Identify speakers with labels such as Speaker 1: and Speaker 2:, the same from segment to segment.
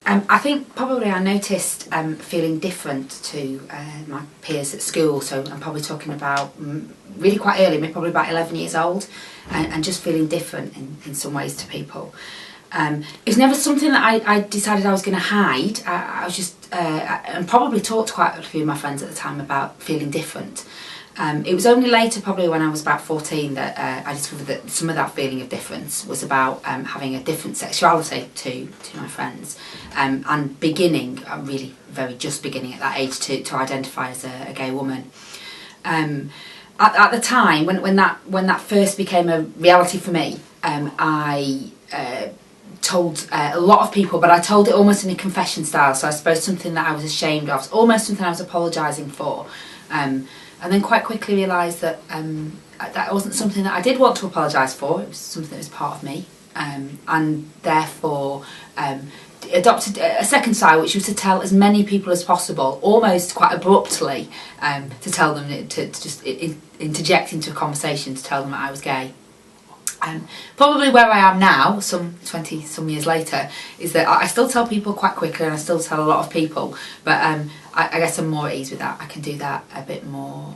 Speaker 1: I think probably I noticed feeling different to my peers at school, so I'm probably talking about really quite early, maybe probably about 11 years old, and just feeling different in some ways to people. It was never something that I decided I was going to hide. I was just, and probably talked to quite a few of my friends at the time about feeling different. It was only later, probably when I was about 14, that I discovered that some of that feeling of difference was about having a different sexuality to my friends, and beginning, really very just beginning at that age to identify as a gay woman. At the time, when that first became a reality for me, I told a lot of people, but I told it almost in a confession style, so I suppose something that I was ashamed of, almost something I was apologising for. And then quite quickly realised that that wasn't something that I did want to apologise for. It was something that was part of me, and therefore adopted a second style, which was to tell as many people as possible, almost quite abruptly, to tell them, to just interject into a conversation to tell them that I was gay. Probably where I am now, some 20 some years later, is that I still tell people quite quickly, and I still tell a lot of people, but I guess I'm more at ease with that. I can do that a bit more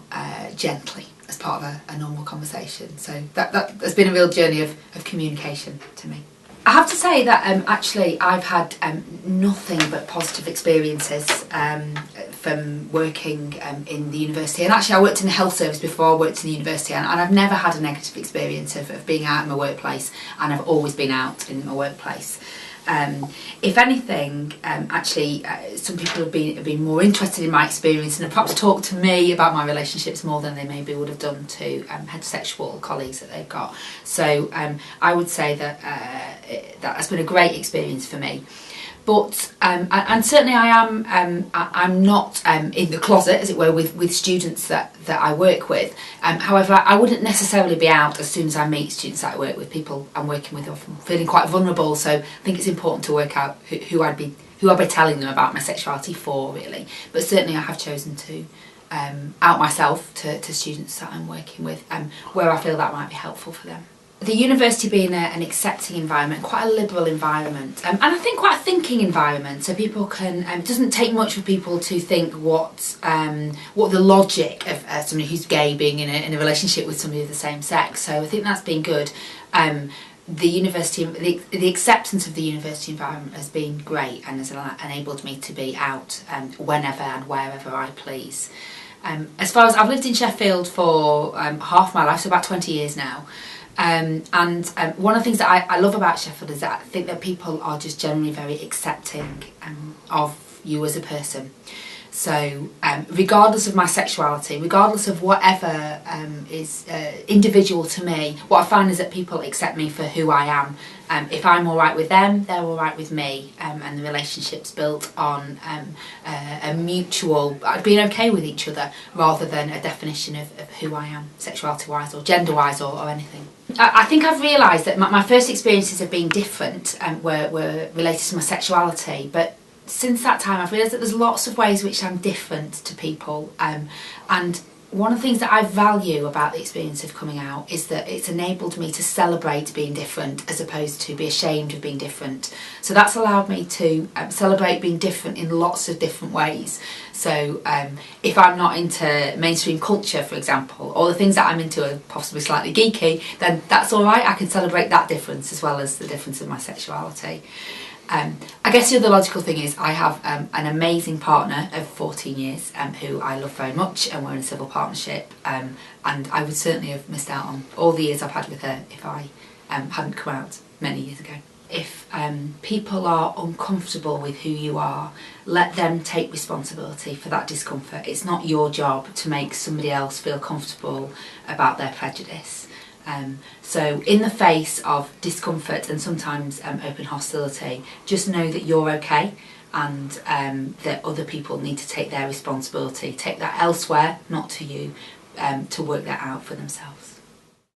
Speaker 1: gently as part of a normal conversation. So that has been a real journey of communication to me. I have to say that actually I've had nothing but positive experiences from working in the university, and actually I worked in the health service before I worked in the university, and I've never had a negative experience of being out in my workplace, and I've always been out in my workplace. If anything, actually some people have been more interested in my experience and have perhaps talked to me about my relationships more than they maybe would have done to heterosexual colleagues that they've got. So I would say that that has been a great experience for me. But and certainly I'm not in the closet, as it were, with students that I work with. However, I wouldn't necessarily be out as soon as I meet students that I work with. People I'm working with often feeling quite vulnerable, so I think it's important to work out who I'd be telling them about my sexuality for, really. But certainly I have chosen to out myself to students that I'm working with, where I feel that might be helpful for them. The university being an accepting environment, quite a liberal environment, and I think quite a thinking environment, so people can, it doesn't take much for people to think what the logic of somebody who's gay being in a relationship with somebody of the same sex. So I think that's been good. The university, the acceptance of the university environment has been great, and has enabled me to be out whenever and wherever I please. As far as I've lived in Sheffield for half my life, so about 20 years now. And one of the things that I love about Sheffield is that I think that people are just generally very accepting of you as a person. So regardless of my sexuality, regardless of whatever is individual to me, what I find is that people accept me for who I am. If I'm all right with them, they're all right with me, and the relationship's built on a mutual being okay with each other, rather than a definition of who I am, sexuality-wise or gender-wise or anything. I think I've realised that my first experiences have been different, were related to my sexuality, but since that time I've realised that there's lots of ways which I'm different to people, and one of the things that I value about the experience of coming out is that it's enabled me to celebrate being different as opposed to be ashamed of being different. So that's allowed me to celebrate being different in lots of different ways. So if I'm not into mainstream culture, for example, or the things that I'm into are possibly slightly geeky, then that's all right. I can celebrate that difference as well as the difference of my sexuality. I guess the other logical thing is I have an amazing partner of 14 years who I love very much, and we're in a civil partnership, and I would certainly have missed out on all the years I've had with her if I hadn't come out many years ago. If people are uncomfortable with who you are, let them take responsibility for that discomfort. It's not your job to make somebody else feel comfortable about their prejudice. So in the face of discomfort and sometimes open hostility, just know that you're okay, and that other people need to take their responsibility, take that elsewhere, not to you, to work that out for themselves.